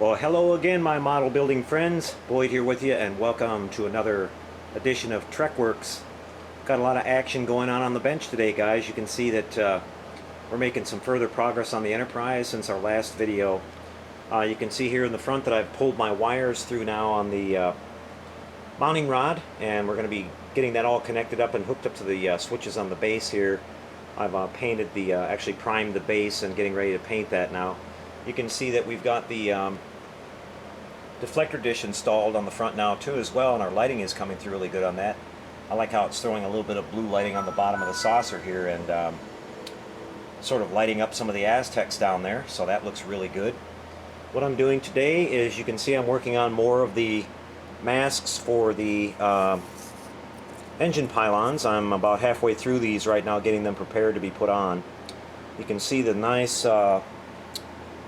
Well, hello again, my model building friends. Boyd here with you, and welcome to another edition of TrekWorks. Got a lot of action going on the bench today, guys. You can see that we're making some further progress on the Enterprise since our last video. You can see here in the front that I've pulled my wires through now on the mounting rod, and we're going to be getting that all connected up and hooked up to the switches on the base here. I've painted the, actually primed the base and getting ready to paint that now. You can see that we've got the deflector dish installed on the front now too as well, and our lighting is coming through really good on that. I like how it's throwing a little bit of blue lighting on the bottom of the saucer here and sort of lighting up some of the Aztecs down there, so that looks really good. What I'm doing today is, you can see I'm working on more of the masks for the engine pylons. I'm about halfway through these right now, getting them prepared to be put on. You can see the nice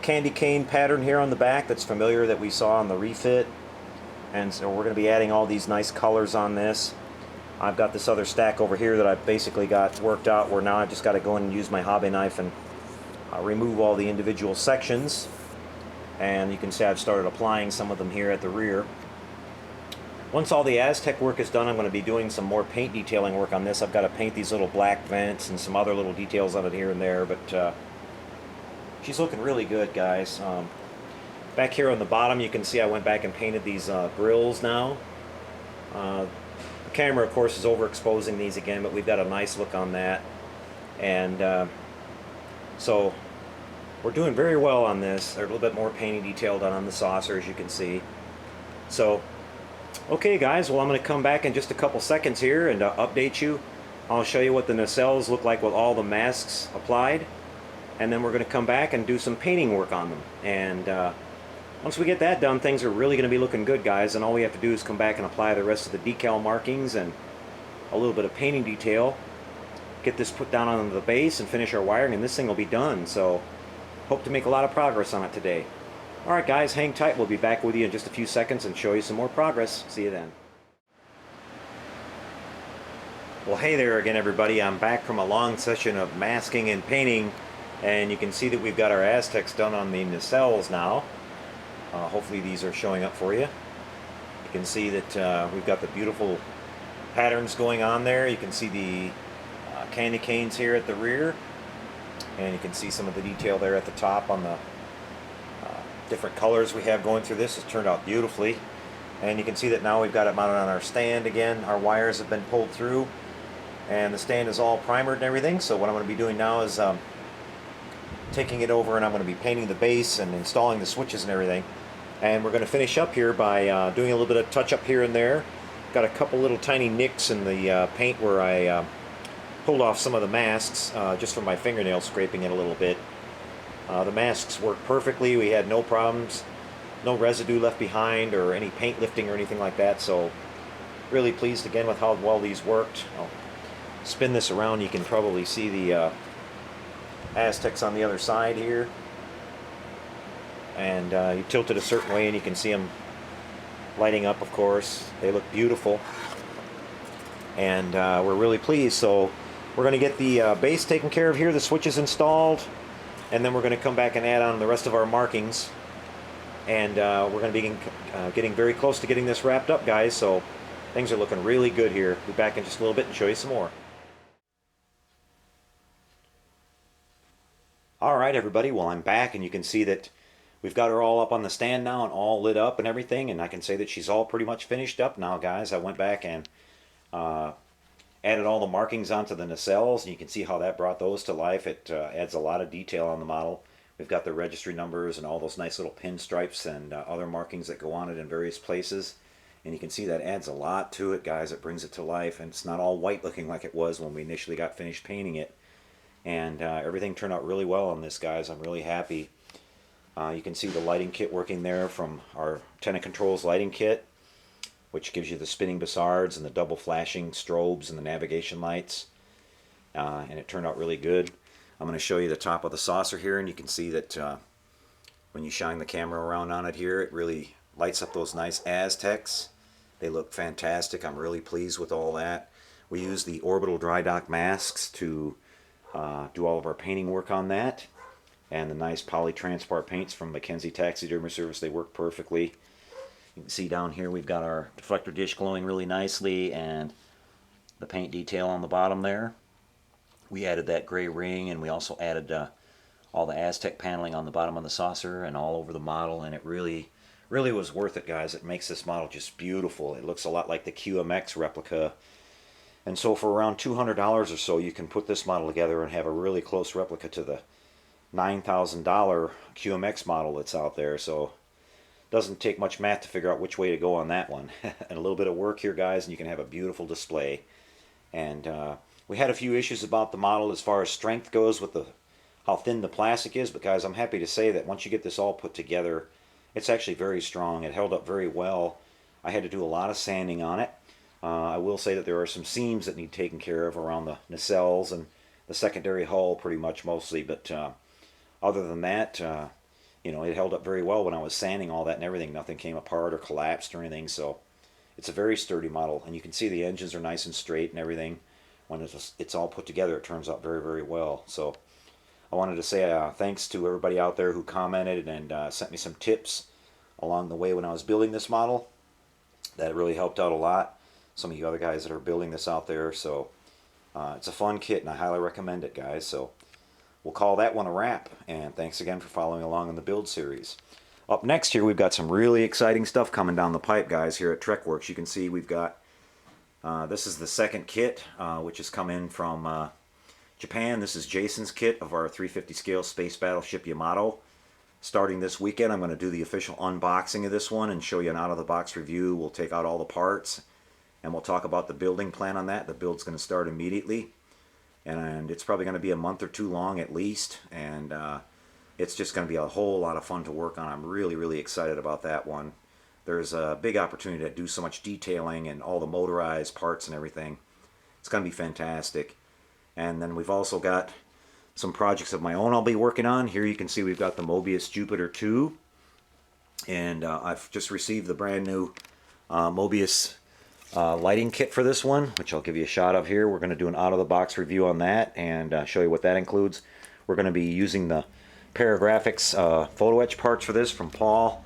candy cane pattern here on the back that's familiar that we saw on the refit, and so we're going to be adding all these nice colors on this. I've got this other stack over here that I've basically got worked out, where now I've just got to go in and use my hobby knife and remove all the individual sections, and you can see I've started applying some of them here at the rear. Once all the Aztec work is done, I'm going to be doing some more paint detailing work on this. I've got to paint these little black vents and some other little details on it here and there, but she's looking really good, guys. Back here on the bottom, you can see I went back and painted these grills now. The camera, of course, is overexposing these again, but we've got a nice look on that. And so we're doing very well on this. There's a little bit more painting detail done on the saucer, as you can see. So, okay, guys, well, I'm going to come back in just a couple seconds here and update you. I'll show you what the nacelles look like with all the masks applied. And then we're going to come back and do some painting work on them. And once we get that done, things are really going to be looking good, guys. And all we have to do is come back and apply the rest of the decal markings and a little bit of painting detail. Get this put down on the base and finish our wiring, and this thing will be done. So hope to make a lot of progress on it today. Alright, guys, hang tight. We'll be back with you in just a few seconds and show you some more progress. See you then. Well, hey there again, everybody. I'm back from a long session of masking and painting. And you can see that we've got our Aztecs done on the nacelles now. Hopefully these are showing up for you. You can see that we've got the beautiful patterns going on there. You can see the candy canes here at the rear. And you can see some of the detail there at the top on the different colors we have going through this. It's turned out beautifully. And you can see that now we've got it mounted on our stand again. Our wires have been pulled through. And the stand is all primered and everything. So what I'm going to be doing now is taking it over, and I'm going to be painting the base and installing the switches and everything. And we're going to finish up here by doing a little bit of touch up here and there. Got a couple little tiny nicks in the paint where I pulled off some of the masks just from my fingernail scraping it a little bit. The masks worked perfectly. We had no problems, no residue left behind or any paint lifting or anything like that. So really pleased again with how well these worked. I'll spin this around. You can probably see the Aztecs on the other side here, and you tilt it a certain way and you can see them lighting up. Of course, they look beautiful, and we're really pleased. So we're going to get the base taken care of here, the switches installed, and then we're going to come back and add on the rest of our markings, and we're going to be getting very close to getting this wrapped up, guys. So things are looking really good here. Be back in just a little bit and show you some more. Alright, everybody, well, I'm back, and you can see that we've got her all up on the stand now and all lit up and everything, and I can say that she's all pretty much finished up now, guys. I went back and added all the markings onto the nacelles, and you can see how that brought those to life. It adds a lot of detail on the model. We've got the registry numbers and all those nice little pinstripes and other markings that go on it in various places, and you can see that adds a lot to it, guys. It brings it to life, and it's not all white looking like it was when we initially got finished painting it. And everything turned out really well on this, guys. I'm really happy. You can see the lighting kit working there from our Tenant Controls lighting kit, which gives you the spinning bassards and the double flashing strobes and the navigation lights. And it turned out really good. I'm going to show you the top of the saucer here, and you can see that when you shine the camera around on it here, it really lights up those nice Aztecs. They look fantastic. I'm really pleased with all that. We use the orbital dry dock masks to do all of our painting work on that. and the nice poly transport paints from Mackenzie Taxidermy Service. They work perfectly. You can see down here we've got our deflector dish glowing really nicely, and the paint detail on the bottom there. We added that gray ring, and we also added all the Aztec paneling on the bottom of the saucer and all over the model, and it really was worth it, guys. It makes this model just beautiful. It looks a lot like the QMX replica. And so for around $200 or so, you can put this model together and have a really close replica to the $9,000 QMX model that's out there. So it doesn't take much math to figure out which way to go on that one. And a little bit of work here, guys, and you can have a beautiful display. And we had a few issues about the model as far as strength goes with how thin the plastic is, but guys, I'm happy to say that once you get this all put together, it's actually very strong. It held up very well. I had to do a lot of sanding on it. I will say that there are some seams that need taken care of around the nacelles and the secondary hull pretty much mostly, but other than that, you know, it held up very well when I was sanding all that and everything. Nothing came apart or collapsed or anything, so it's a very sturdy model, and you can see the engines are nice and straight and everything. When it's all put together, it turns out very well. So I wanted to say thanks to everybody out there who commented and sent me some tips along the way when I was building this model. That really helped out a lot. Some of you other guys that are building this out there. So it's a fun kit, and I highly recommend it, guys. So we'll call that one a wrap. And thanks again for following along in the build series. Up next here, we've got some really exciting stuff coming down the pipe, guys, here at TrekWorks. You can see we've got, this is the second kit, which has come in from Japan. This is Jason's kit of our 350 scale space battleship Yamato. Starting this weekend, I'm going to do the official unboxing of this one and show you an out-of-the-box review. We'll take out all the parts, and we'll talk about the building plan on that. The build's going to start immediately, and it's probably going to be a month or two long at least, and it's just going to be a whole lot of fun to work on. I'm really excited about that one. There's a big opportunity to do so much detailing and all the motorized parts and everything. It's going to be fantastic. And then we've also got some projects of my own I'll be working on. Here you can see we've got the Mobius Jupiter 2, and I've just received the brand new Mobius lighting kit for this one, which I'll give you a shot of here. We're going to do an out-of-the-box review on that and show you what that includes. We're going to be using the Paragraphics photo etch parts for this from Paul,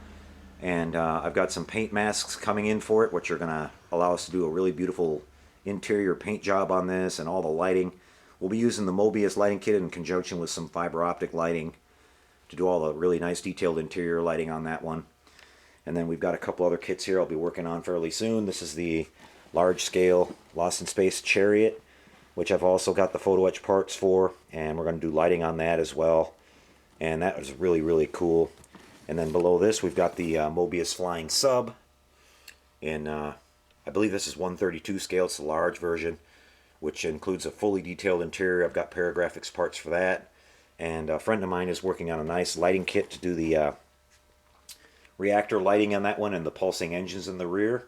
and I've got some paint masks coming in for it, which are going to allow us to do a really beautiful interior paint job on this, and all the lighting. We'll be using the Mobius Lighting Kit in conjunction with some fiber optic lighting to do all the really nice detailed interior lighting on that one. And then we've got a couple other kits here I'll be working on fairly soon. This is the large scale Lost in Space Chariot, which I've also got the photo etch parts for, and we're going to do lighting on that as well. And that was really cool. And then below this we've got the Mobius Flying Sub, and I believe this is 132 scale. It's the large version, which includes a fully detailed interior. I've got Paragraphics parts for that, and a friend of mine is working on a nice lighting kit to do the reactor lighting on that one and the pulsing engines in the rear.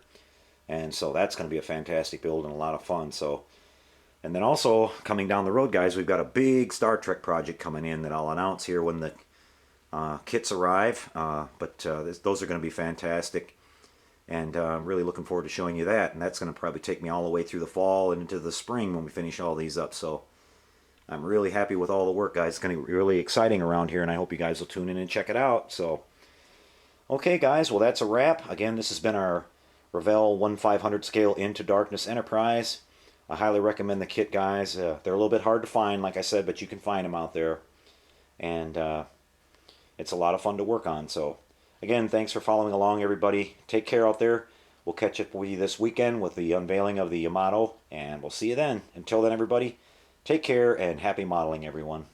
And so that's going to be a fantastic build and a lot of fun. So, and then also coming down the road, guys, we've got a big Star Trek project coming in that I'll announce here when the kits arrive. Those are going to be fantastic, and I'm really looking forward to showing you that. And that's going to probably take me all the way through the fall and into the spring when we finish all these up. So I'm really happy with all the work, guys. It's going to be really exciting around here, and I hope you guys will tune in and check it out. So, okay, guys, well, that's a wrap. Again, this has been our Revell 1/500 scale Into Darkness Enterprise. I highly recommend the kit, guys. They're a little bit hard to find, like I said, but you can find them out there. And it's a lot of fun to work on. So, again, thanks for following along, everybody. Take care out there. We'll catch up with you this weekend with the unveiling of the Yamato, and we'll see you then. Until then, everybody, take care and happy modeling, everyone.